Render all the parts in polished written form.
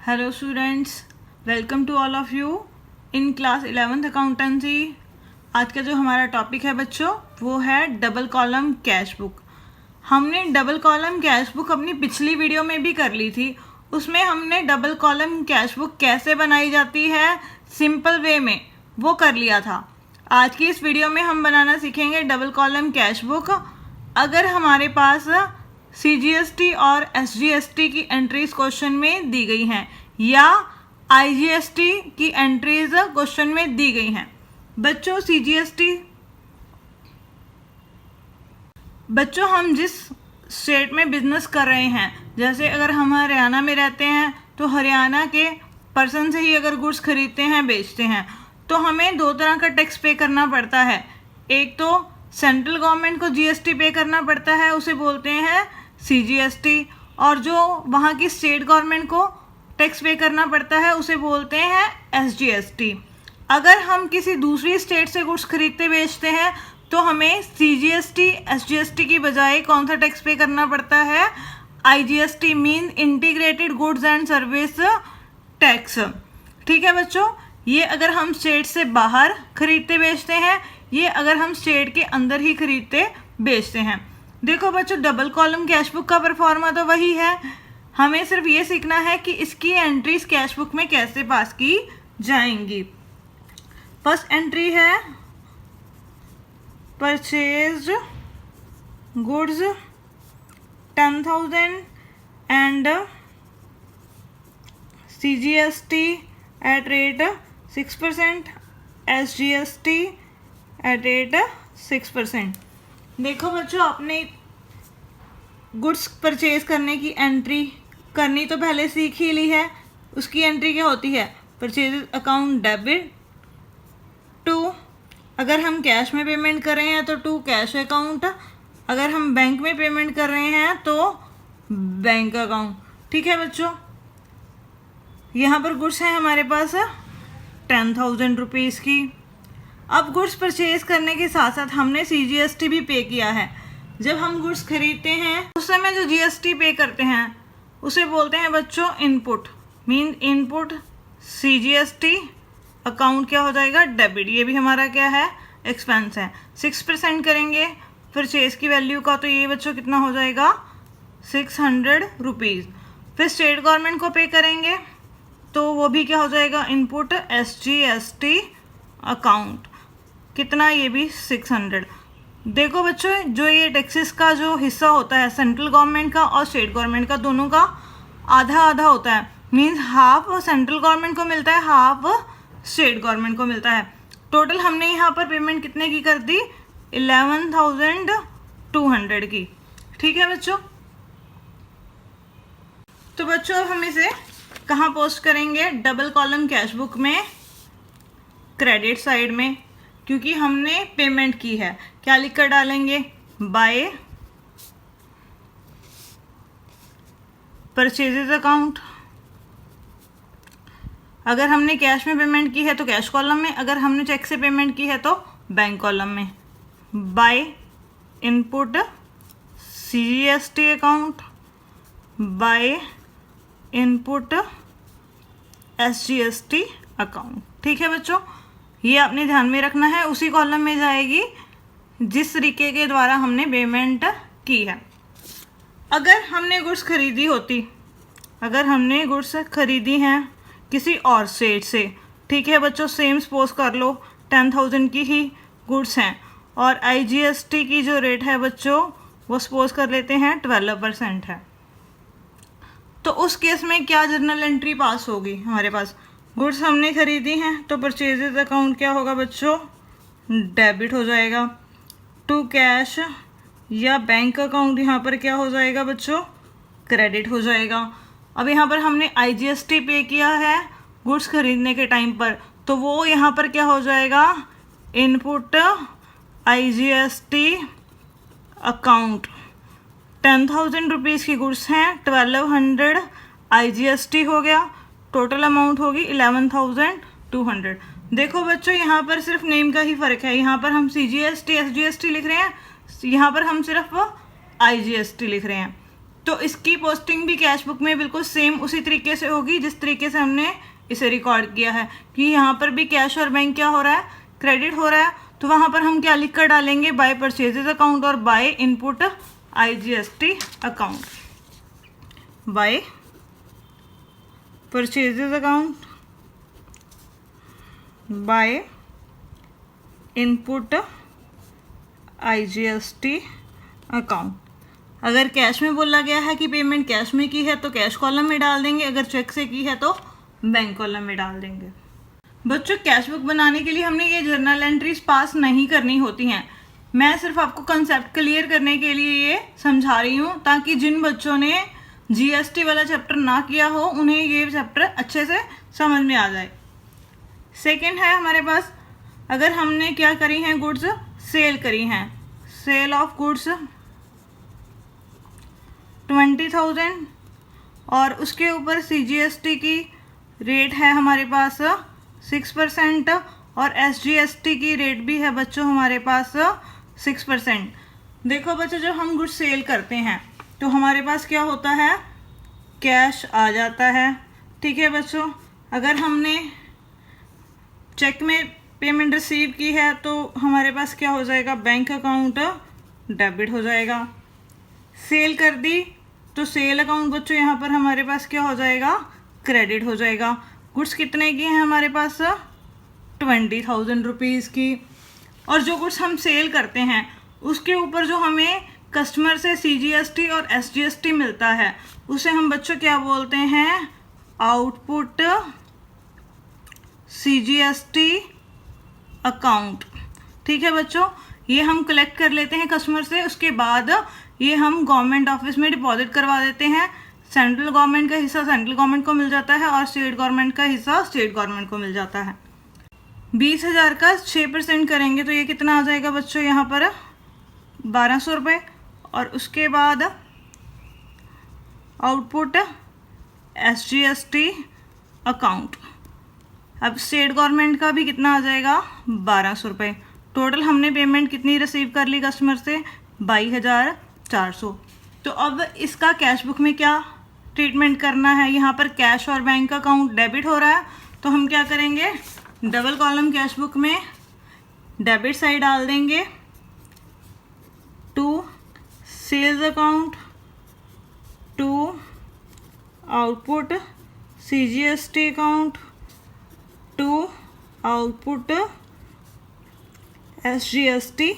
Hello students, welcome to all of you in class 11th accountancy. आज का जो हमारा टॉपिक है बच्चों वो है डबल कॉलम कैश बुक। हमने डबल कॉलम कैश बुक अपनी पिछली वीडियो में भी कर ली थी। उसमें हमने डबल कॉलम कैश बुक कैसे बनाई जाती है सिंपल वे में वो कर लिया था। आज की इस वीडियो में हम बनाना सीखेंगे डबल कॉलम कैश बुक। अगर हमारे पास CGST और SGST की एंट्रीज क्वेश्चन में दी गई हैं या IGST की एंट्रीज क्वेश्चन में दी गई हैं। बच्चों बच्चों हम जिस स्टेट में बिजनेस कर रहे हैं, जैसे अगर हम हरियाणा में रहते हैं तो हरियाणा के पर्सन से ही अगर गुड्स खरीदते हैं बेचते हैं तो हमें दो तरह का टैक्स पे करना पड़ता है। एक तो सेंट्रल गवर्नमेंट को GST पे करना पड़ता है, उसे बोलते हैं CGST, और जो वहाँ की स्टेट गवर्नमेंट को टैक्स पे करना पड़ता है उसे बोलते हैं SGST। अगर हम किसी दूसरी स्टेट से गुड्स खरीदते बेचते हैं तो हमें CGST SGST की बजाय कौन सा टैक्स पे करना पड़ता है? IGST, mean integrated goods and service tax. ठीक है बच्चों, ये अगर हम स्टेट से बाहर खरीदते बेचते हैं, ये अगर हम स्टेट के अंदर ही खरीदते बेचते हैं। देखो बच्चों, डबल कॉलम कैश बुक का परफॉर्मा तो वही है, हमें सिर्फ ये सीखना है कि इसकी एंट्रीज कैश बुक में कैसे पास की जाएंगी। फर्स्ट एंट्री है purchased goods 10,000 and CGST at rate 6%, SGST at rate 6%। देखो बच्चों, आपने गुड्स परचेज करने की एंट्री करनी तो पहले सीख ही ली है। उसकी एंट्री क्या होती है? परचेज अकाउंट डेबिट टू, अगर हम कैश में पेमेंट कर रहे हैं तो टू कैश अकाउंट, अगर हम बैंक में पेमेंट कर रहे हैं तो बैंक अकाउंट। ठीक है बच्चों, यहाँ पर गुड्स हैं हमारे पास 10,000 रुपीज़ की। अब गुड्स परचेज करने के साथ साथ हमने CGST भी पे किया है। जब हम गुड्स खरीदते हैं उस समय जो GST पे करते हैं उसे बोलते हैं बच्चों input, mean input CGST account क्या हो जाएगा? डेबिट। ये भी हमारा क्या है? एक्सपेंस है। 6% करेंगे परचेज की वैल्यू का, तो ये बच्चों कितना हो जाएगा? 600 रुपीज़। फिर स्टेट गवर्नमेंट को पे करेंगे तो वो भी क्या हो जाएगा? Input SGST account. कितना? ये भी 600। देखो बच्चों, जो ये टैक्सेस का जो हिस्सा होता है सेंट्रल गवर्नमेंट का और स्टेट गवर्नमेंट का, दोनों का आधा आधा होता है। मीन्स हाफ सेंट्रल गवर्नमेंट को मिलता है, हाफ स्टेट गवर्नमेंट को मिलता है। टोटल हमने यहाँ पर पेमेंट कितने की कर दी? 11,200 की। ठीक है बच्चों, तो बच्चों अब हम इसे कहाँ पोस्ट करेंगे? डबल कॉलम कैश बुक में क्रेडिट साइड में, क्योंकि हमने पेमेंट की है। क्या लिख कर डालेंगे? By purchases account. अगर हमने कैश में पेमेंट की है तो कैश कॉलम में, अगर हमने चेक से पेमेंट की है तो बैंक कॉलम में। By input CGST account, by input SGST account. ठीक है बच्चों, ये आपने ध्यान में रखना है। उसी कॉलम में जाएगी जिस तरीके के द्वारा हमने पेमेंट की है। अगर हमने गुड्स खरीदी होती, अगर हमने गुड्स खरीदी हैं किसी और स्टेट से, ठीक है बच्चों, सेम सपोज कर लो 10,000 की ही गुड्स हैं और IGST की जो रेट है बच्चों वो सपोज कर लेते हैं 12% है, तो उस केस में क्या जर्नल एंट्री पास होगी? हमारे पास गुड्स हमने खरीदी हैं तो परचेजेज अकाउंट क्या होगा बच्चों? डेबिट हो जाएगा। टू कैश या बैंक अकाउंट यहाँ पर क्या हो जाएगा बच्चों? क्रेडिट हो जाएगा। अब यहाँ पर हमने IGST पे किया है गुड्स खरीदने के टाइम पर, तो वो यहाँ पर क्या हो जाएगा? Input IGST account. 10,000 रुपीज़ की गुड्स हैं, 1200 IGST हो गया, टोटल अमाउंट होगी 11,200। देखो बच्चों, यहाँ पर सिर्फ नेम का ही फ़र्क है। यहाँ पर हम CGST SGST लिख रहे हैं, यहाँ पर हम सिर्फ IGST लिख रहे हैं। तो इसकी पोस्टिंग भी कैश बुक में बिल्कुल सेम उसी तरीके से होगी जिस तरीके से हमने इसे रिकॉर्ड किया है कि यहाँ पर भी कैश और बैंक क्या हो रहा है, क्रेडिट हो रहा है। तो वहाँ पर हम क्या लिख कर डालेंगे, बाय परचेजेज अकाउंट और by input IGST account. By purchases account, by input IGST account. अगर कैश में बोला गया है कि पेमेंट कैश में की है तो कैश कॉलम में डाल देंगे, अगर चेक से की है तो बैंक कॉलम में डाल देंगे। बच्चों कैश बुक बनाने के लिए हमने ये जर्नल एंट्रीज पास नहीं करनी होती हैं। मैं सिर्फ आपको कंसेप्ट क्लियर करने के लिए ये समझा रही हूँ ताकि जिन बच्चों ने GST वाला चैप्टर ना किया हो उन्हें ये चैप्टर अच्छे से समझ में आ जाए। सेकेंड है हमारे पास, अगर हमने क्या करी हैं, गुड्स सेल करी हैं, सेल ऑफ गुड्स 20,000 और उसके ऊपर CGST की रेट है हमारे पास 6% और SGST की रेट भी है बच्चों हमारे पास 6%। देखो बच्चों जब हम गुड्स सेल करते हैं तो हमारे पास क्या होता है, कैश आ जाता है। ठीक है बच्चों, अगर हमने चेक में पेमेंट रिसीव की है तो हमारे पास क्या हो जाएगा, बैंक अकाउंट डेबिट हो जाएगा। सेल कर दी तो सेल अकाउंट बच्चों यहाँ पर हमारे पास क्या हो जाएगा, क्रेडिट हो जाएगा। गुड्स कितने की हैं हमारे पास, 20,000 रुपीज़ की। और जो गुड्स हम सेल करते हैं उसके ऊपर जो हमें कस्टमर से CGST और SGST मिलता है उसे हम बच्चों क्या बोलते हैं, आउटपुट CGST अकाउंट। ठीक है बच्चों, ये हम कलेक्ट कर लेते हैं कस्टमर से, उसके बाद ये हम गवर्नमेंट ऑफिस में डिपॉजिट करवा देते हैं। सेंट्रल गवर्नमेंट का हिस्सा सेंट्रल गवर्नमेंट को मिल जाता है और स्टेट गवर्नमेंट का हिस्सा स्टेट गवर्नमेंट को मिल जाता है। 20,000 का 6% करेंगे तो ये कितना आ जाएगा बच्चों, यहाँ पर 1,200 रुपये। और उसके बाद आउटपुट SGST अकाउंट, अब स्टेट गवर्नमेंट का भी कितना आ जाएगा, 1,200 रुपये। टोटल हमने पेमेंट कितनी रिसीव कर ली कस्टमर से, 22,400। तो अब इसका कैश बुक में क्या ट्रीटमेंट करना है, यहाँ पर कैश और बैंक अकाउंट डेबिट हो रहा है तो हम क्या करेंगे, डबल कॉलम कैश बुक में डेबिट साइड डाल देंगे, to sales account, to output CGST account, to output SGST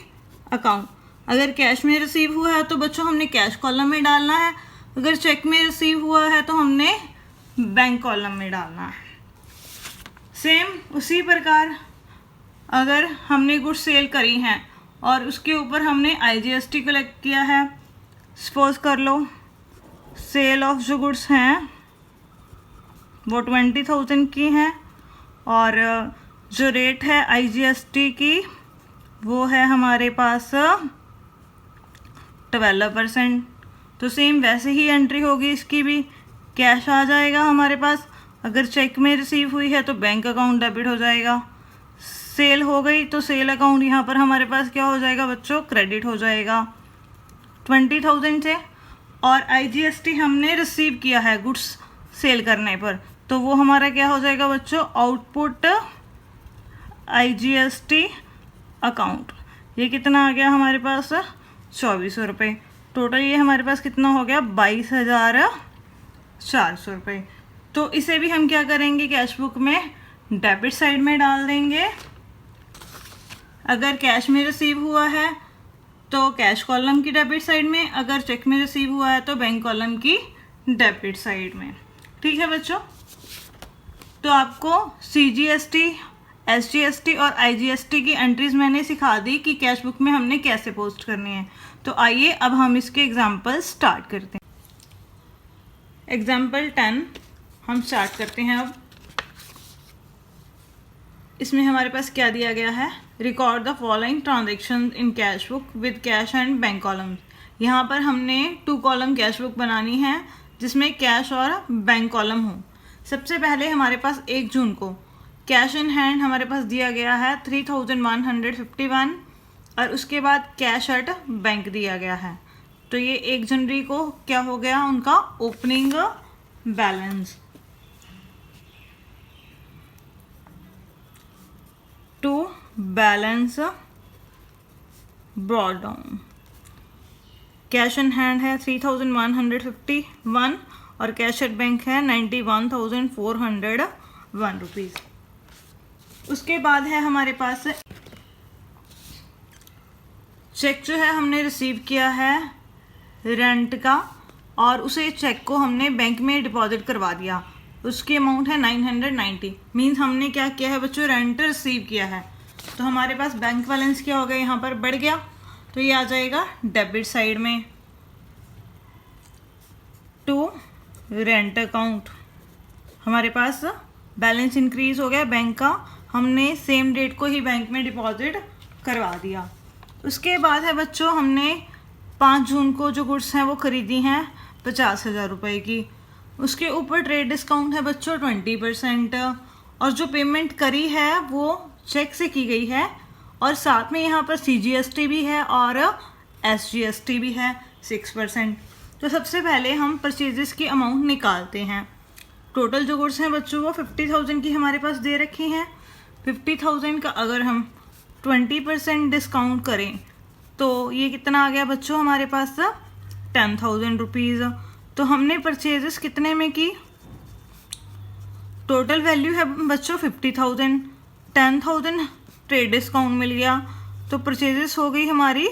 account. अगर कैश में रिसीव हुआ है तो बच्चों हमने कैश कॉलम में डालना है, अगर चेक में रिसीव हुआ है तो हमने बैंक कॉलम में डालना है। सेम उसी प्रकार अगर हमने गुड्स सेल करी हैं और उसके ऊपर हमने IGST कलेक्ट किया है, सपोज कर लो सेल ऑफ जो गुड्स हैं वो 20,000 की हैं और जो रेट है IGST की वो है हमारे पास 12%। तो सेम वैसे ही एंट्री होगी इसकी भी, कैश आ जाएगा हमारे पास, अगर चेक में रिसीव हुई है तो बैंक अकाउंट डेबिट हो जाएगा, सेल हो गई तो सेल अकाउंट यहाँ पर हमारे पास क्या हो जाएगा बच्चों, क्रेडिट हो जाएगा 20,000 से। और IGST हमने रिसीव किया है गुड्स सेल करने पर तो वो हमारा क्या हो जाएगा बच्चों, आउटपुट IGST अकाउंट। ये कितना आ गया हमारे पास, 2,400 रुपये। टोटल ये हमारे पास कितना हो गया, 22,400 रुपये। तो इसे भी हम क्या करेंगे, कैश बुक में डेबिट साइड में डाल देंगे। अगर कैश में रिसीव हुआ है तो कैश कॉलम की डेबिट साइड में, अगर चेक में रिसीव हुआ है तो बैंक कॉलम की डेबिट साइड में। ठीक है बच्चों, तो आपको CGST, SGST और IGST की एंट्रीज मैंने सिखा दी कि कैश बुक में हमने कैसे पोस्ट करनी है। तो आइए अब हम इसके एग्जाम्पल स्टार्ट करते हैं। एग्जाम्पल 10 हम स्टार्ट करते हैं। अब इसमें हमारे पास क्या दिया गया है, record the following transaction in cash book with cash and bank column. यहाँ पर हमने 2 कॉलम कैश बुक बनानी है जिसमें कैश और बैंक कॉलम हो। सबसे पहले हमारे पास 1 जून को कैश इन हैंड हमारे पास दिया गया है 3,151 और उसके बाद कैश एट बैंक दिया गया है तो ये 1 जनवरी को क्या हो गया उनका opening balance. To balance brought down, cash in hand है 3151 और कैश एट बैंक है 91,401 रुपीज़। उसके बाद है हमारे पास चेक जो है हमने रिसीव किया है रेंट का और उसे चेक को हमने बैंक में डिपॉजिट करवा दिया, उसकी अमाउंट है 990। मीन्स हमने क्या किया है बच्चों, रेंट रिसीव किया है। तो हमारे पास बैंक बैलेंस क्या हो गया, यहाँ पर बढ़ गया, तो ये आ जाएगा डेबिट साइड में टू रेंट अकाउंट। हमारे पास बैलेंस इंक्रीज हो गया बैंक का, हमने सेम डेट को ही बैंक में डिपॉजिट करवा दिया। उसके बाद है बच्चों हमने 5 जून को जो गुड्स हैं वो खरीदी हैं 50,000 रुपये की, उसके ऊपर ट्रेड डिस्काउंट है बच्चों 20% और जो पेमेंट करी है वो चेक से की गई है और साथ में यहाँ पर CGST भी है और SGST भी है 6%। तो सबसे पहले हम परचेजेस की अमाउंट निकालते हैं। टोटल जो गुड्स हैं बच्चों वो 50,000 की हमारे पास दे रखी हैं। 50,000 का अगर हम 20% डिस्काउंट करें तो ये कितना आ गया बच्चों हमारे पास 10,000 रुपीज़। तो हमने परचेजेस कितने में की, टोटल वैल्यू है बच्चों 50,000, 10,000 ट्रेड डिस्काउंट मिल गया तो परचेजेस हो गई हमारी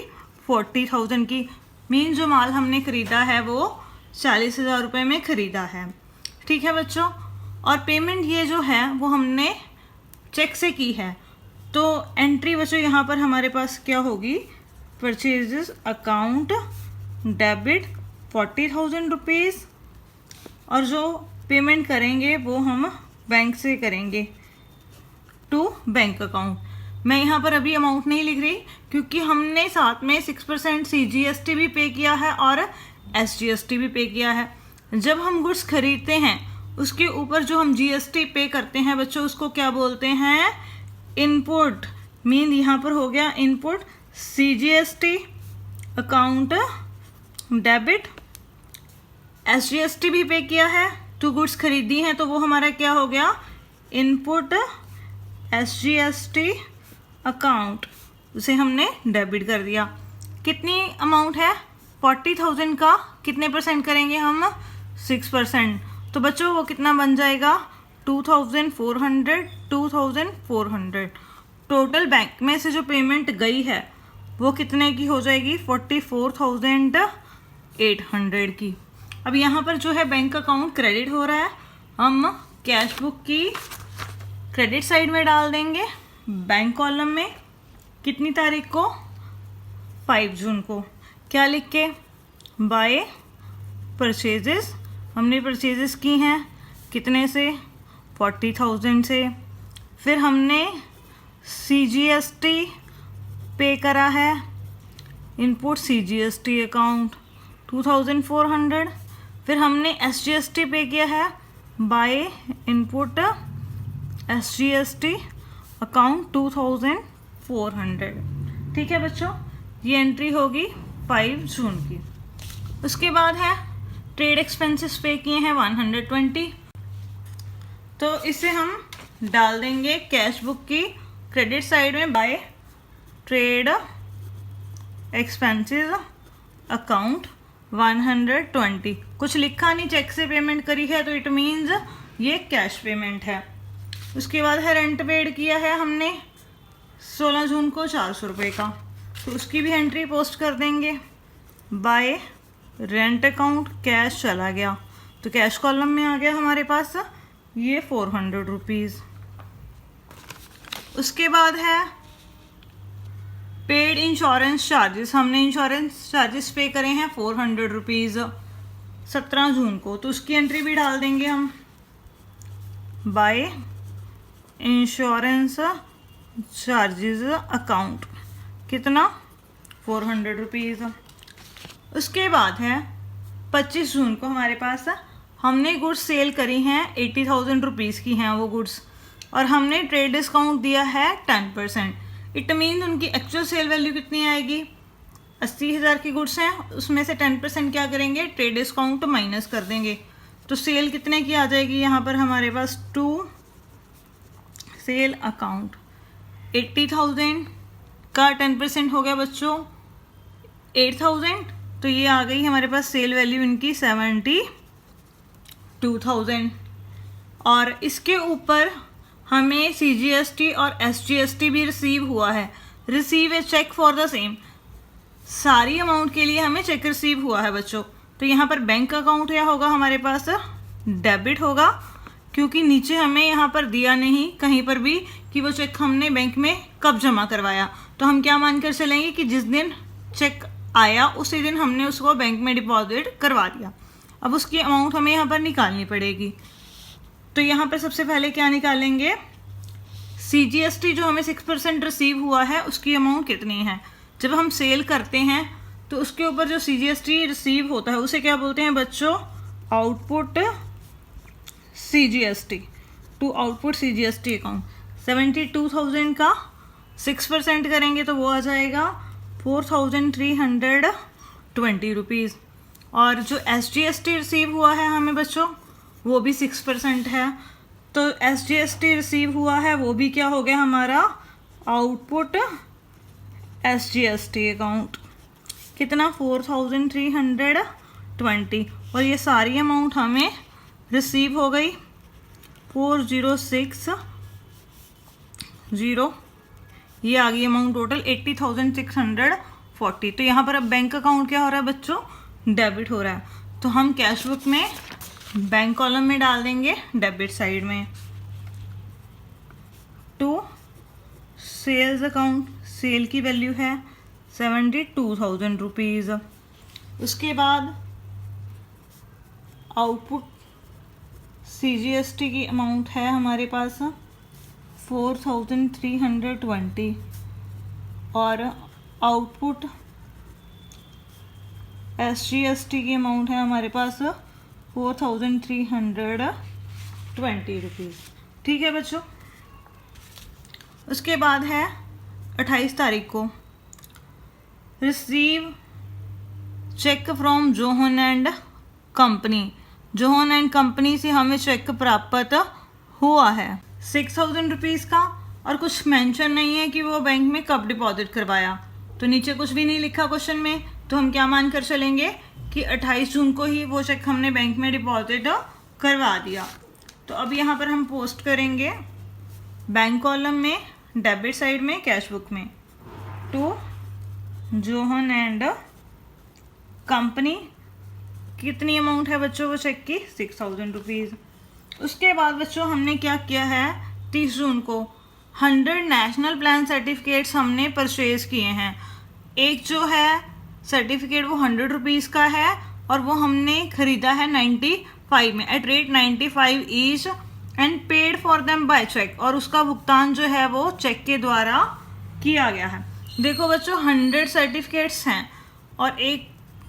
40,000 की। मीन जो माल हमने ख़रीदा है वो 40,000 रुपये में ख़रीदा है। ठीक है बच्चों, और पेमेंट ये जो है वो हमने चेक से की है। तो एंट्री बच्चों यहाँ पर हमारे पास क्या होगी, परचेजेस अकाउंट डेबिट 40,000 रुपीज़ और जो पेमेंट करेंगे वो हम बैंक से करेंगे टू बैंक अकाउंट। मैं यहाँ पर अभी अमाउंट नहीं लिख रही क्योंकि हमने साथ में 6% CGST भी पे किया है और SGST भी पे किया है। जब हम गुड्स खरीदते हैं उसके ऊपर जो हम GST पे करते हैं बच्चों उसको क्या बोलते हैं, इनपुट। मीन यहाँ पर हो गया input, CGST account debit, SGST भी पे किया है, 2 गुड्स खरीदी हैं तो वो हमारा क्या हो गया, इनपुट SGST अकाउंट, उसे हमने डेबिट कर दिया। कितनी अमाउंट है, 40,000 का कितने परसेंट करेंगे हम, 6%। तो बच्चों वो कितना बन जाएगा 2,400। टोटल बैंक में से जो पेमेंट गई है वो कितने की हो जाएगी, 44,800 की। अब यहाँ पर जो है बैंक अकाउंट क्रेडिट हो रहा है, हम कैश बुक की क्रेडिट साइड में डाल देंगे बैंक कॉलम में। कितनी तारीख को, 5 जून को। क्या लिख के, बाय परचेजेस, हमने परचेजेस की हैं कितने से, 40,000 से। फिर हमने CGST पे करा है, इनपुट CGST अकाउंट 2,400। फिर हमने SGST पे किया है बाय इनपुट SGST अकाउंट 2,400। ठीक है बच्चों, ये एंट्री होगी 5 जून की। उसके बाद है ट्रेड एक्सपेंसेस पे किए हैं 120, तो इसे हम डाल देंगे कैश बुक की क्रेडिट साइड में बाय ट्रेड एक्सपेंसेस अकाउंट 120। कुछ लिखा नहीं, चेक से पेमेंट करी है तो इट मीन्स ये कैश पेमेंट है। उसके बाद है रेंट पेड किया है हमने 16 जून को 400 रुपये का, तो उसकी भी एंट्री पोस्ट कर देंगे बाय रेंट अकाउंट। कैश चला गया तो कैश कॉलम में आ गया हमारे पास ये 400 रुपीज़। उसके बाद है पेड इंश्योरेंस चार्जेस, हमने इंश्योरेंस चार्जेस पे करे हैं 400 रुपीज़ 17 जून को, तो उसकी एंट्री भी डाल देंगे हम बाय इंश्योरेंस चार्जेस अकाउंट, कितना 400 रुपीज़। उसके बाद है 25 जून को हमारे पास हमने गुड्स सेल करी हैं 80,000 रुपीज़ की हैं वो गुड्स, और हमने ट्रेड डिस्काउंट दिया है 10%। इट मीन उनकी एक्चुअल सेल वैल्यू कितनी आएगी, 80,000 की गुड्स हैं, उसमें से 10% क्या करेंगे, ट्रेड डिस्काउंट माइनस कर देंगे। तो सेल कितने की आ जाएगी यहाँ पर हमारे पास, टू सेल अकाउंट 80,000 का 10% हो गया बच्चों 8,000, तो ये आ गई हमारे पास सेल वैल्यू इनकी 72,000। और इसके ऊपर हमें CGST और SGST भी रिसीव हुआ है। Receive a cheque for the same, सारी अमाउंट के लिए हमें चेक रिसीव हुआ है बच्चों। तो यहाँ पर बैंक अकाउंट क्या होगा हमारे पास, डेबिट होगा, क्योंकि नीचे हमें यहाँ पर दिया नहीं कहीं पर भी कि वो चेक हमने बैंक में कब जमा करवाया। तो हम क्या मानकर चलेंगे कि जिस दिन चेक आया उसी दिन हमने उसको बैंक में डिपॉजिट करवा दिया। अब उसकी अमाउंट हमें यहाँ पर निकालनी पड़ेगी। तो यहाँ पर सबसे पहले क्या निकालेंगे, CGST जो हमें 6% रिसीव हुआ है उसकी अमाउंट कितनी है। जब हम सेल करते हैं तो उसके ऊपर जो CGST रिसीव होता है उसे क्या बोलते हैं बच्चों, output CGST, to output CGST account. 72,000 का 6% करेंगे तो वो आ जाएगा 4,320 रुपीज़। और जो SGST रिसीव हुआ है हमें बच्चों वो भी 6% है, तो SGST रिसीव हुआ है वो भी क्या हो गया हमारा, आउटपुट SGST अकाउंट। कितना, 4,320। और ये सारी अमाउंट हमें रिसीव हो गई 4,060, ये आ गई अमाउंट टोटल 80,640। तो यहाँ पर अब बैंक अकाउंट क्या हो रहा है बच्चों, डेबिट हो रहा है। तो हम कैश बुक में बैंक कॉलम में डाल देंगे डेबिट साइड में, टू सेल्स अकाउंट, सेल की वैल्यू है 72,000 रुपीज़। उसके बाद आउटपुट CGST की अमाउंट है हमारे पास 4,320 और आउटपुट SGST की अमाउंट है हमारे पास 4,320 रुपीज़। ठीक है बच्चों। उसके बाद है 28 तारीख को, receive cheque from John and company. John and company से हमें चेक प्राप्त हुआ है 6,000 रुपीज़ का, और कुछ मेंशन नहीं है कि वो बैंक में कब डिपॉजिट करवाया। तो नीचे कुछ भी नहीं लिखा क्वेश्चन में, तो हम क्या मान कर चलेंगे कि 28 जून को ही वो चेक हमने बैंक में डिपॉजिट करवा दिया। तो अब यहाँ पर हम पोस्ट करेंगे बैंक कॉलम में डेबिट साइड में कैश बुक में, टू जोहन एंड कंपनी। कितनी अमाउंट है बच्चों वो चेक की, 6,000 रुपीज़। उसके बाद बच्चों हमने क्या किया है, 30 जून को 100 नेशनल प्लान सर्टिफिकेट्स हमने परचेज किए हैं। एक जो है सर्टिफिकेट वो 100 रुपीज़ का है और वो हमने ख़रीदा है 95 में, at rate 95 each, and paid for them by cheque, और उसका भुगतान जो है वो चेक के द्वारा किया गया है। देखो बच्चों 100 सर्टिफिकेट्स हैं और एक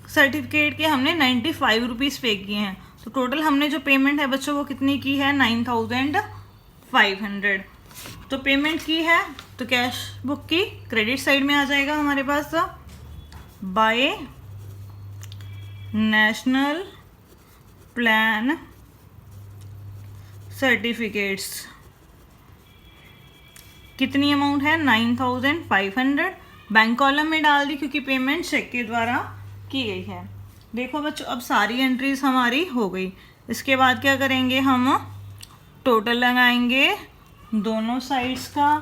सर्टिफिकेट के हमने 95 रुपीज़ पे किए हैं, तो टोटल हमने जो पेमेंट है बच्चों वो कितनी की है, 9,500। तो पेमेंट की है तो कैश बुक की क्रेडिट साइड में आ जाएगा हमारे पास, बाय नेशनल प्लान सर्टिफिकेट्स। कितनी अमाउंट है, 9,500। बैंक कॉलम में डाल दी क्योंकि पेमेंट चेक के द्वारा की गई है। देखो बच्चों अब सारी एंट्रीज हमारी हो गई। इसके बाद क्या करेंगे, हम टोटल लगाएंगे दोनों साइड्स का।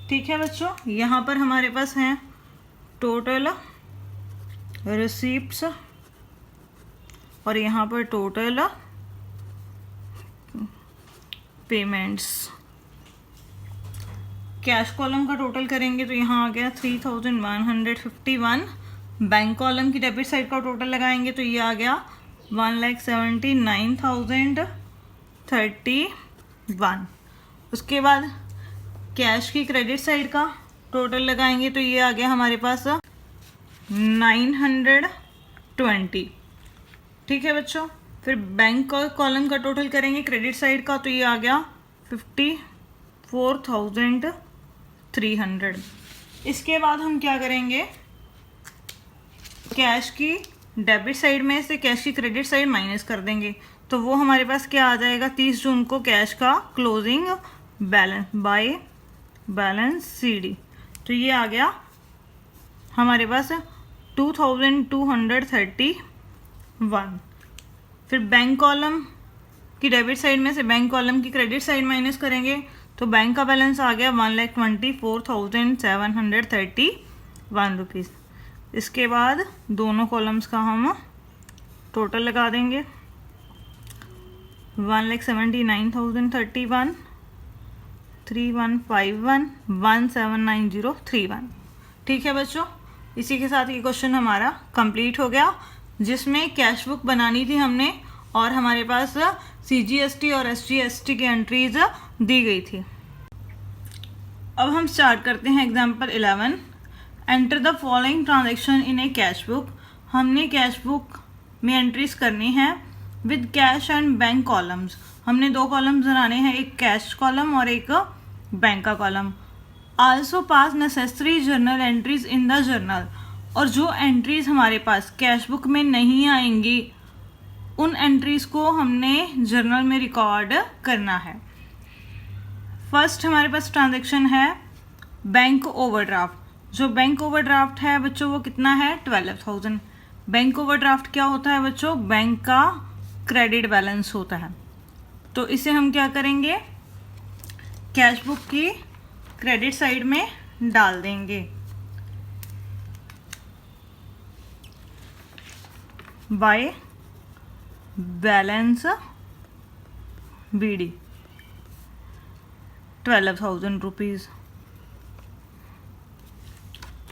ठीक है बच्चों, यहाँ पर हमारे पास हैं टोटल रिसीप्ट्स और यहाँ पर टोटल पेमेंट्स। कैश कॉलम का टोटल करेंगे तो यहाँ आ गया 3,151। बैंक कॉलम की डेबिट साइड का टोटल लगाएंगे तो ये आ गया 1,79,031। उसके बाद कैश की क्रेडिट साइड का टोटल लगाएंगे तो ये आ गया हमारे पास 920। ठीक है बच्चों, फिर बैंक कॉलम का टोटल करेंगे क्रेडिट साइड का तो ये आ गया 54,300। इसके बाद हम क्या करेंगे, कैश की डेबिट साइड में से कैश की क्रेडिट साइड माइनस कर देंगे, तो वो हमारे पास क्या आ जाएगा, 30 जून को कैश का closing balance by balance CD। तो ये आ गया हमारे पास 2231। फिर बैंक कॉलम की डेबिट साइड में से बैंक कॉलम की क्रेडिट साइड माइनस करेंगे, तो बैंक का बैलेंस आ गया 1,24,731 रुपीज़। इसके बाद दोनों कॉलम्स का हम टोटल लगा देंगे, 1,79,031, 3151, 179031। ठीक है बच्चों, इसी के साथ ये क्वेश्चन हमारा कंप्लीट हो गया, जिसमें कैश बुक बनानी थी हमने और हमारे पास CGST और SGST की एंट्रीज दी गई थी। अब हम स्टार्ट करते हैं example 11। Enter the following transaction in A cash book. हमने कैश बुक में एंट्रीज करनी है with cash and bank columns. हमने दो कॉलम्स बनाने हैं, एक कैश कॉलम और एक बैंक का column. Also pass necessary journal entries in the journal. और जो एंट्रीज हमारे पास कैश बुक में नहीं आएंगी उन एंट्रीज को हमने जर्नल में रिकॉर्ड करना है। फर्स्ट हमारे पास ट्रांजैक्शन है बैंक ओवरड्राफ्ट। जो बैंक ओवरड्राफ्ट है बच्चों वो कितना है, 12,000। बैंक ओवरड्राफ्ट क्या होता है बच्चों, बैंक का क्रेडिट बैलेंस होता है। तो इसे हम क्या करेंगे, कैश बुक की क्रेडिट साइड में डाल देंगे बाय बैलेंस BD 12,000 रुपीज़।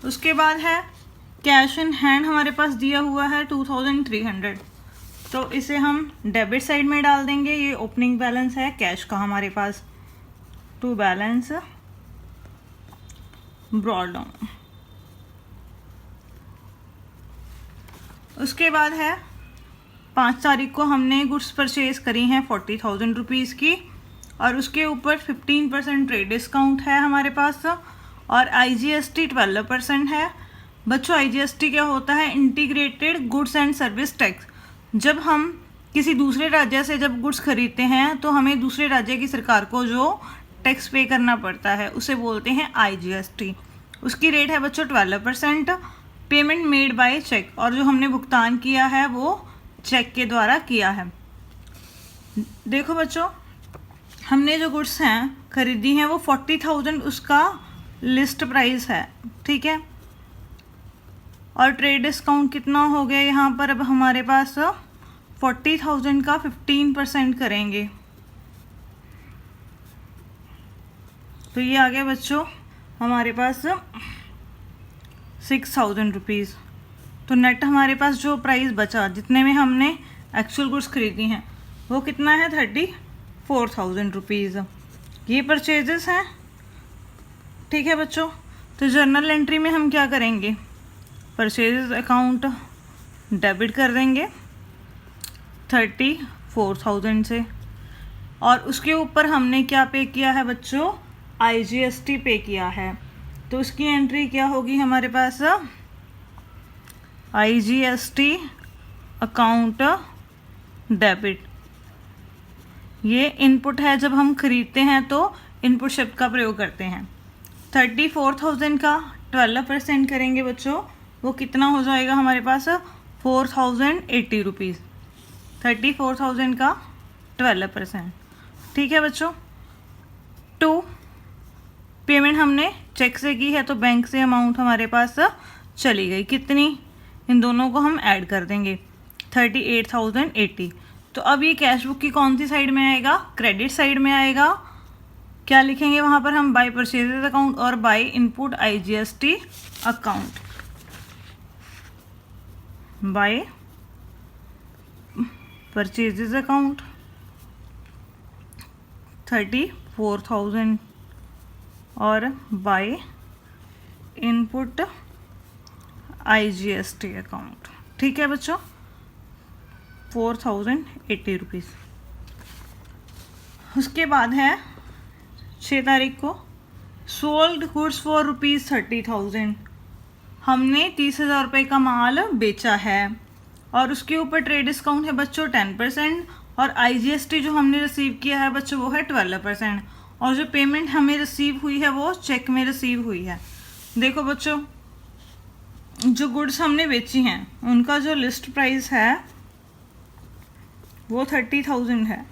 उसके बाद है कैश इन हैंड, हमारे पास दिया हुआ है 2,300। तो इसे हम डेबिट साइड में डाल देंगे। ये ओपनिंग बैलेंस है कैश का हमारे पास, टू बैलेंस ब्रॉड डाउन। उसके बाद है 5 तारीख को हमने गुड्स परचेज करी हैं 40,000 रुपीज़ की, और उसके ऊपर 15% ट्रेड डिस्काउंट है हमारे पास, और IGST 12% है। बच्चों IGST क्या होता है, integrated goods and service tax. जब हम किसी दूसरे राज्य से जब गुड्स खरीदते हैं तो हमें दूसरे राज्य की सरकार को जो टैक्स पे करना पड़ता है उसे बोलते हैं IGST। उसकी रेट है बच्चों 12%। पेमेंट मेड बाय चेक, और जो हमने भुगतान किया है वो चेक के द्वारा किया है। देखो बच्चों, हमने जो गुड्स हैं खरीदी हैं वो 40,000 उसका लिस्ट प्राइस है, ठीक है। और ट्रेड डिस्काउंट कितना हो गया यहाँ पर, अब हमारे पास 40,000 का 15% करेंगे, तो ये आ गया बच्चों हमारे पास 6,000 रुपीज़। तो नेट हमारे पास जो प्राइस बचा जितने में हमने एक्चुअल गुड्स खरीदी हैं वो कितना है, 34,000 रुपीज़। ये परचेजेस हैं, ठीक है बच्चों। तो जर्नल एंट्री में हम क्या करेंगे, परचेजेस अकाउंट डेबिट कर देंगे 34,000 से, और उसके ऊपर हमने क्या पे किया है बच्चों, IGST पे किया है। तो उसकी एंट्री क्या होगी हमारे पास, IGST अकाउंट डेबिट। ये इनपुट है, जब हम खरीदते हैं तो इनपुट शब्द का प्रयोग करते हैं। 34,000 का 12% करेंगे बच्चों, वो कितना हो जाएगा हमारे पास, 4,080 रुपीज़। 34,000 का 12%, ठीक है बच्चों। 2 पेमेंट हमने चेक से की है तो बैंक से अमाउंट हमारे पास चली गई, कितनी, इन दोनों को हम ऐड कर देंगे 38,080। तो अब ये कैश बुक की कौन सी साइड में आएगा, क्रेडिट साइड में आएगा। क्या लिखेंगे वहाँ पर हम, बाय परचेजेस अकाउंट और by input IGST account. By purchases account 34,000 और बाय इनपुट IGST अकाउंट, ठीक है बच्चों, 4,080 रुपीज़। उसके बाद है 6 तारीख को सोल्ड गुड्स फॉर रुपीज़ 30,000। हमने 30,000 रुपये का माल बेचा है और उसके ऊपर ट्रेड डिस्काउंट है बच्चों 10% और IGST जो हमने रिसीव किया है बच्चों वो है 12% और जो पेमेंट हमें रिसीव हुई है वो चेक में रिसीव हुई है। देखो बच्चों, जो गुड्स हमने बेची हैं उनका जो लिस्ट प्राइस है वो 30,000 है।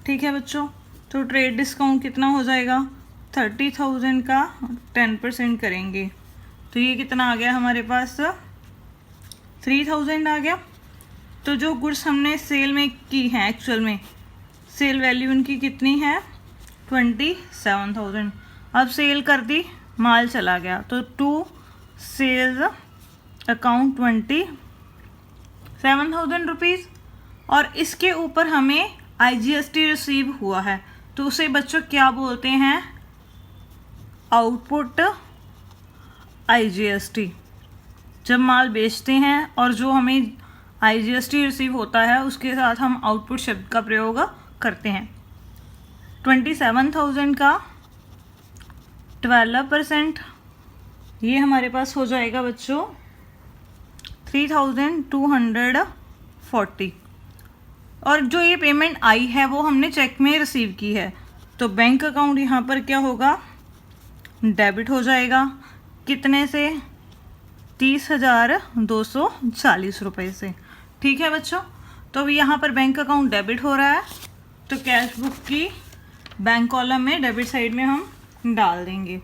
ठीक है बच्चों, तो ट्रेड डिस्काउंट कितना हो जाएगा, 30,000 का 10% करेंगे तो ये कितना आ गया हमारे पास, 3,000 आ गया। तो जो गुड्स हमने सेल में की हैं एक्चुअल में सेल वैल्यू उनकी कितनी है, 27,000। अब सेल कर दी, माल चला गया तो टू सेल्स अकाउंट 27,000 रुपीज़ और इसके ऊपर हमें IGST रिसीव हुआ है तो उसे बच्चों क्या बोलते हैं, आउटपुट IGST। जब माल बेचते हैं और जो हमें IGST रिसीव होता है उसके साथ हम आउटपुट शब्द का प्रयोग करते हैं। 27,000 का 12% ये हमारे पास हो जाएगा बच्चों 3,240 और जो ये पेमेंट आई है वो हमने चेक में रिसीव की है तो बैंक अकाउंट यहाँ पर क्या होगा, डेबिट हो जाएगा। कितने से, 30,240 रुपये से। ठीक है बच्चों, तो अभी यहाँ पर बैंक अकाउंट डेबिट हो रहा है तो कैश बुक की बैंक कॉलम में डेबिट साइड में हम डाल देंगे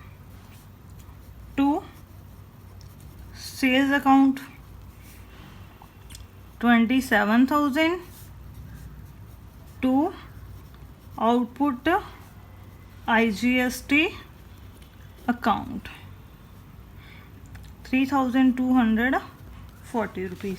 to sales account 27,000 to output IGST account 3,240 rupees.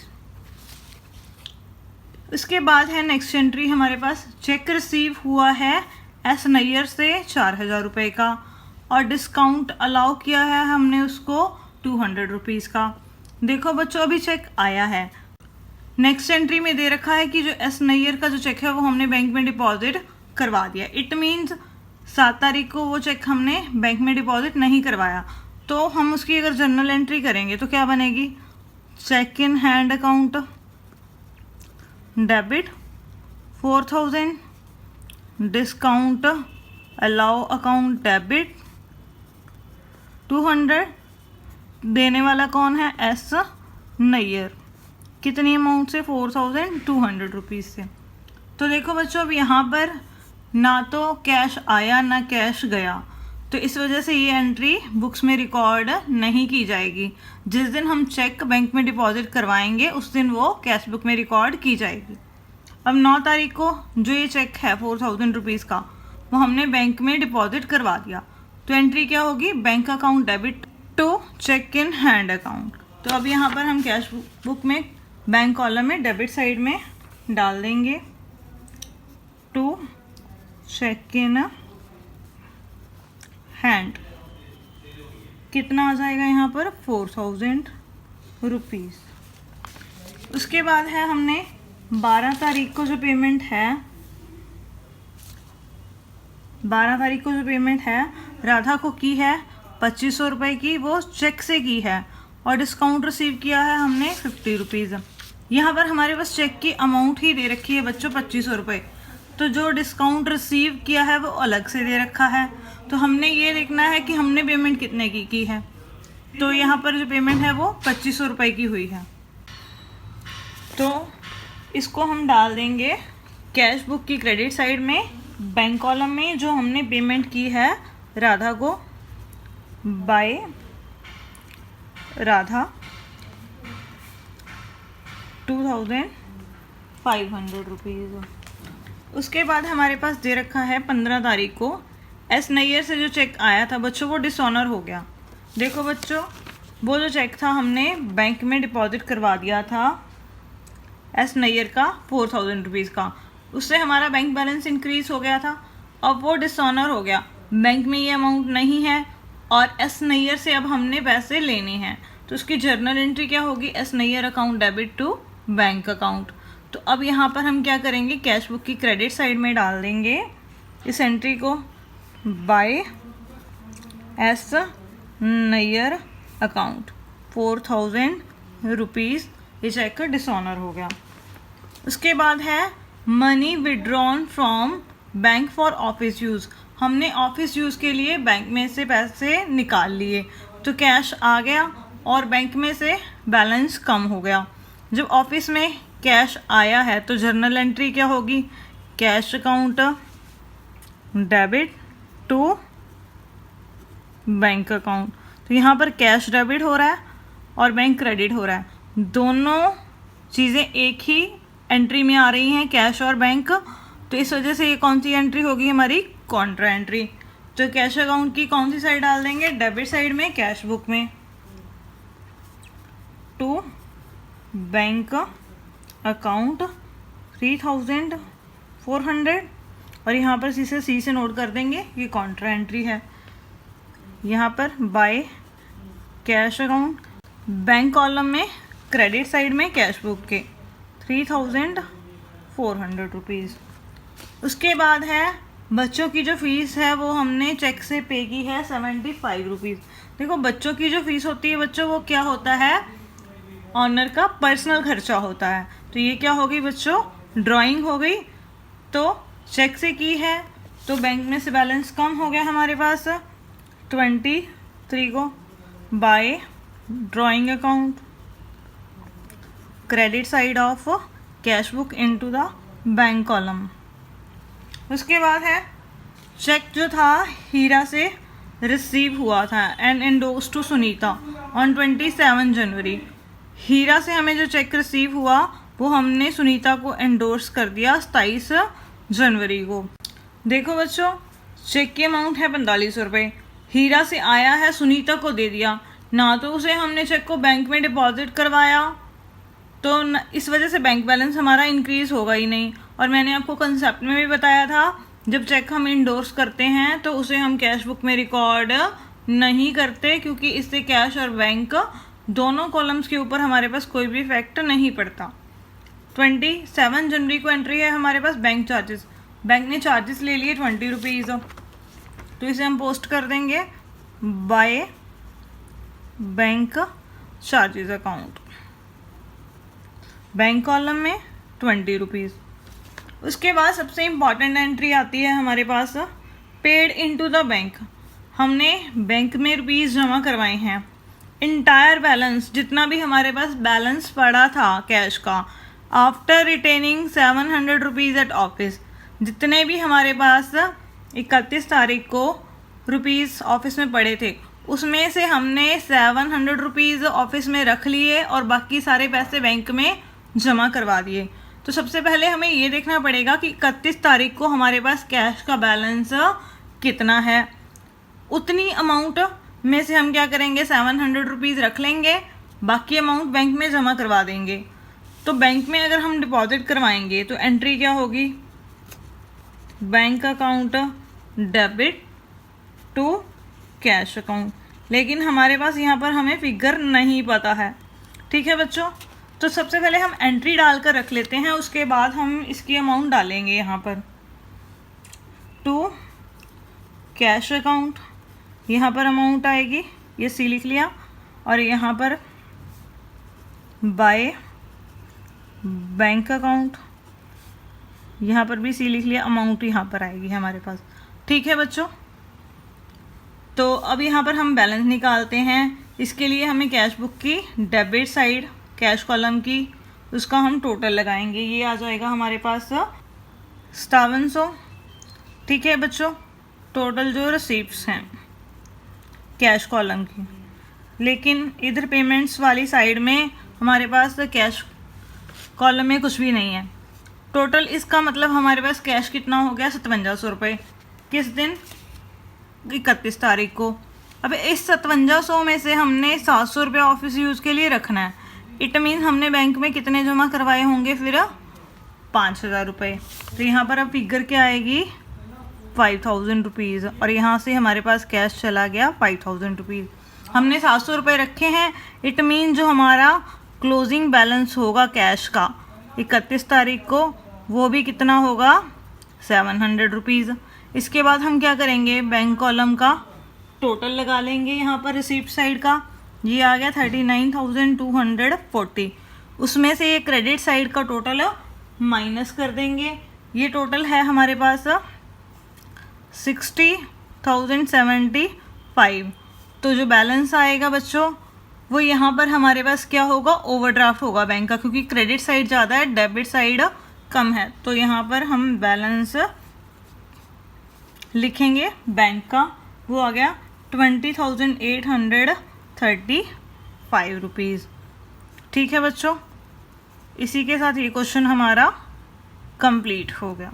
इसके बाद है नेक्स्ट एंट्री हमारे पास, चेक रिसीव हुआ है एस नैयर से 4,000 रुपये का और डिस्काउंट अलाउ किया है हमने उसको 200 रुपीज़ का। देखो बच्चों, अभी चेक आया है, नेक्स्ट एंट्री में दे रखा है कि जो एस नैयर का जो चेक है वो हमने बैंक में डिपॉजिट करवा दिया। इट मीन्स 7 तारीख को वो चेक हमने बैंक में डिपॉजिट नहीं करवाया तो हम उसकी अगर जर्नल एंट्री करेंगे तो क्या बनेगी, cheque in hand account debit 4,000, discount allow account debit 200, देने वाला कौन है, एस नैयर। कितनी अमाउंट से, 4,200 रुपीज़ से। तो देखो बच्चों, अब यहाँ पर ना तो कैश आया ना कैश गया तो इस वजह से ये एंट्री बुक्स में रिकॉर्ड नहीं की जाएगी। जिस दिन हम चेक बैंक में डिपॉजिट करवाएंगे उस दिन वो कैश बुक में रिकॉर्ड की जाएगी। अब 9 तारीख को जो ये चेक है 4,000 रुपीज़ का वो हमने बैंक में डिपॉजिट करवा दिया तो एंट्री क्या होगी, bank account debit to cheque in hand account. तो अब यहाँ पर हम कैश बुक में बैंक कॉलम में डेबिट साइड में डाल देंगे टू चेक इन हैंड। कितना आ जाएगा यहाँ पर, 4,000 रुपीज़। उसके बाद है हमने 12 तारीख को जो पेमेंट है, 12 तारीख को जो पेमेंट है राधा को की है 2,500 रुपये की, वो चेक से की है और डिस्काउंट रिसीव किया है हमने 50 रुपीज़। यहाँ पर हमारे पास चेक की अमाउंट ही दे रखी है बच्चों 2,500 रुपये, तो जो डिस्काउंट रिसीव किया है वो अलग से दे रखा है। तो हमने ये देखना है कि हमने पेमेंट कितने की है। तो यहाँ पर जो पेमेंट है वो 2,500 रुपये की हुई है तो इसको हम डाल देंगे कैश बुक की क्रेडिट साइड में बैंक कॉलम में। जो हमने पेमेंट की है राधा को बाय राधा 2,500 रुपीज़। उसके बाद हमारे पास दे रखा है 15 तारीख को एस नैयर से जो चेक आया था बच्चों वो डिसऑनर हो गया। देखो बच्चों, वो जो चेक था हमने बैंक में डिपॉजिट करवा दिया था एस नैयर का 4,000 रुपीज़ का, उससे हमारा बैंक बैलेंस इंक्रीज हो गया था। अब वो डिसऑनर हो गया, बैंक में ये अमाउंट नहीं है और एस नैयर से अब हमने पैसे लेने हैं तो उसकी जर्नल एंट्री क्या होगी, S Nayar account debit to bank account. तो अब यहाँ पर हम क्या करेंगे, कैश बुक की क्रेडिट साइड में डाल देंगे इस एंट्री को by S Nayar account 4,000 rupees, ये चेक का डिसऑनर हो गया। उसके बाद है money withdrawn from bank for office use, हमने ऑफिस यूज़ के लिए बैंक में से पैसे निकाल लिए, तो कैश आ गया और बैंक में से बैलेंस कम हो गया। जब ऑफिस में कैश आया है तो जर्नल एंट्री क्या होगी, cash account debit to bank account. तो यहाँ पर कैश डेबिट हो रहा है और बैंक क्रेडिट हो रहा है, दोनों चीज़ें एक ही एंट्री में आ रही हैं, कैश और बैंक। तो इस वजह से ये कौन सी एंट्री होगी हमारी, कॉन्ट्रा एंट्री। तो कैश अकाउंट की कौन सी साइड डाल देंगे, डेबिट साइड में कैश बुक में, टू बैंक अकाउंट 3,400, और यहाँ पर सी से नोट कर देंगे ये कॉन्ट्रा एंट्री है। यहाँ पर by cash account, bank column में क्रेडिट साइड में कैश बुक के 3,400 रुपीज़। उसके बाद है बच्चों की जो फ़ीस है वो हमने चेक से पे की है 75 रुपीज़। देखो बच्चों की जो फ़ीस होती है बच्चों, वो क्या होता है, ऑनर का पर्सनल खर्चा होता है। तो ये क्या होगी बच्चों, ड्राइंग हो गई। तो चेक से की है तो बैंक में से बैलेंस कम हो गया हमारे पास 23 को, by drawing account credit side of cash book into the bank column. उसके बाद है चेक जो था हीरा से रिसीव हुआ था and endorse to Sunita on 27 January. Hira से हमें जो चेक रिसीव हुआ वो हमने सुनीता को एंडोर्स कर दिया 27 जनवरी को। देखो बच्चों, चेक की अमाउंट है 4500 रुपये, हीरा से आया है सुनीता को दे दिया, ना तो उसे हमने चेक को बैंक में डिपॉजिट करवाया, तो इस वजह से बैंक बैलेंस हमारा इंक्रीज होगा ही नहीं। और मैंने आपको कंसेप्ट में भी बताया था, जब चेक हम इंडोर्स करते हैं तो उसे हम कैश बुक में रिकॉर्ड नहीं करते, क्योंकि इससे कैश और बैंक दोनों कॉलम्स के ऊपर हमारे पास कोई भी इफेक्ट नहीं पड़ता। 27 जनवरी को एंट्री है हमारे पास बैंक चार्जेस, बैंक ने चार्जेस ले लिए 20 रुपीज़, तो इसे हम पोस्ट कर देंगे by bank charges account, bank column में 20 रुपीज़। उसके बाद सबसे इम्पॉर्टेंट एंट्री आती है हमारे पास, पेड इनटू द बैंक, हमने बैंक में रुपीज़ जमा करवाए हैं। इंटायर बैलेंस, जितना भी हमारे पास बैलेंस पड़ा था कैश का, after retaining 700 rupees at office, जितने भी हमारे पास 31 तारीख को रुपीज़ ऑफिस में पड़े थे उसमें से हमने 700 रुपीज़ ऑफिस में रख लिए और बाकी सारे पैसे बैंक में जमा करवा दिए। तो सबसे पहले हमें ये देखना पड़ेगा कि 31 तारीख को हमारे पास कैश का बैलेंस कितना है। उतनी अमाउंट में से हम क्या करेंगे, 700 रुपीज़ रख लेंगे, बाकी अमाउंट बैंक में जमा करवा देंगे। तो बैंक में अगर हम डिपॉजिट करवाएंगे तो एंट्री क्या होगी, bank account debit to cash account, लेकिन हमारे पास यहाँ पर हमें फिगर नहीं पता है। ठीक है बच्चों, तो सबसे पहले हम एंट्री डालकर रख लेते हैं, उसके बाद हम इसकी अमाउंट डालेंगे यहाँ पर, टू कैश अकाउंट, यहाँ पर अमाउंट आएगी, ये सी लिख लिया, और यहाँ पर बाय बैंक अकाउंट, यहाँ पर भी सी लिख लिया, अमाउंट यहाँ पर आएगी हमारे पास। ठीक है बच्चों, तो अब यहाँ पर हम बैलेंस निकालते हैं। इसके लिए हमें कैश बुक की डेबिट साइड कैश कॉलम की, उसका हम टोटल लगाएंगे, ये आ जाएगा हमारे पास 5700। ठीक है बच्चों, टोटल जो रिसीप्ट्स हैं कैश कॉलम की, लेकिन इधर पेमेंट्स वाली साइड में हमारे पास कैश कॉलम में कुछ भी नहीं है। टोटल इसका मतलब हमारे पास कैश कितना हो गया, 5700 रुपये। किस दिन, 31 तारीख को। अब इस 5700 में से हमने 700 रुपये ऑफिस यूज़ के लिए रखना है। इट मीन्स हमने बैंक में कितने जमा करवाए होंगे फिर, 5000 रुपये। तो यहाँ पर अब फिगर क्या आएगी, 5000 रुपीज़, और यहाँ से हमारे पास कैश चला गया 5000 रुपीज़। हमने 700 रुपये रखे हैं, इट मीन जो हमारा क्लोजिंग बैलेंस होगा कैश का 31 तारीख को, वो भी कितना होगा, 700 रुपीज़। इसके बाद हम क्या करेंगे, बैंक कॉलम का टोटल लगा लेंगे यहाँ पर रिसीप्ट साइड का, ये आ गया 39,240। उसमें से ये क्रेडिट साइड का टोटल माइनस कर देंगे। ये टोटल है हमारे पास 60,075। तो जो बैलेंस आएगा बच्चों वो यहाँ पर हमारे पास क्या होगा, ओवरड्राफ्ट होगा बैंक का, क्योंकि क्रेडिट साइड ज़्यादा है, डेबिट साइड कम है। तो यहाँ पर हम बैलेंस लिखेंगे बैंक का, वो आ गया 20,835 रुपीज़। ठीक है बच्चों, इसी के साथ ये क्वेश्चन हमारा कंप्लीट हो गया।